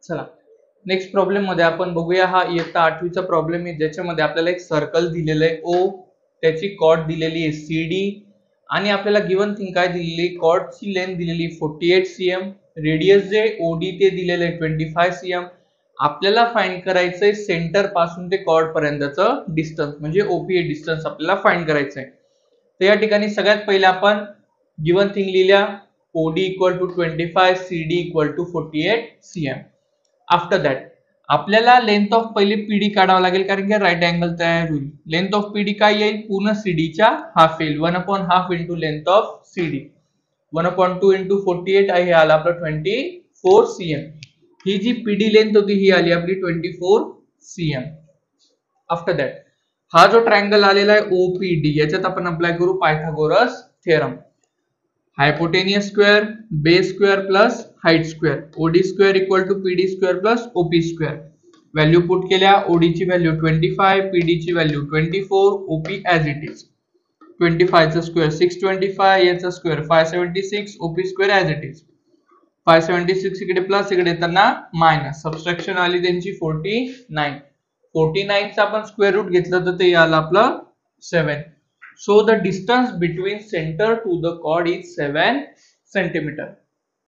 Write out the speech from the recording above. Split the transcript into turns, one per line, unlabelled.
चला next problem मध्ये आपण बघूया. हा इयत्ता 8वीचा प्रॉब्लेम आहे ज्याच्यामध्ये आपल्याला एक सर्कल दिलेलं आहे ओ, त्याची कॉर्ड दिलेली आहे CD आणि आपल्याला गिवन थिंग काय दिलेली, कॉर्डची लेंथ दिलेली 48 cm, रेडियस जे OD ते दिलेलं आहे 25 cm. आपल्याला फाइंड करायचंय सेंटर पासून ते कॉर्ड पर्यंतचं डिस्टन्स म्हणजे OP डिस्टन्स आपल्याला फाइंड करायचंय. तर या ठिकाणी सगळ्यात पहिले आपण गिवन थिंग लिहिल्या OD इक्वल टू 25, CD इक्वल टू 48 cm. आफ्टर दॅट आपल्याला लेंथ ऑफ पहिले PD काढावं लागेल कारण की राईट अँगल तयार होईल. लेंथ ऑफ PD काय येईल, पूर्ण CD च्या हाफ येईल, 1/2 into length of CD. 1/2 into 48 आहे, आला आपलं 24 cm. ही जी PD लेंथ होती ही आली आपली 24 cm. आफ्टर दॅट हा जो ट्रायंगल आलेला आहे OPD याच्यात आपण अप्लाय करू Pythagoras theorem. Hypotenuse square base square plus height square, OD square equal to PD square plus OP square. Value put केल्या, OD ची व्हॅल्यू 25, PD ची value 24, OP as it is. 25 चा square 625, याचा square 576, OP square as it is. 576 इकडे plus इकडे येताना minus, subtraction आली त्यांची 49. 49 चा आपण स्क्वेअर रूट घेतलं तर ते आलं आपलं 7. So the distance between center to the chord is 7 centimeter.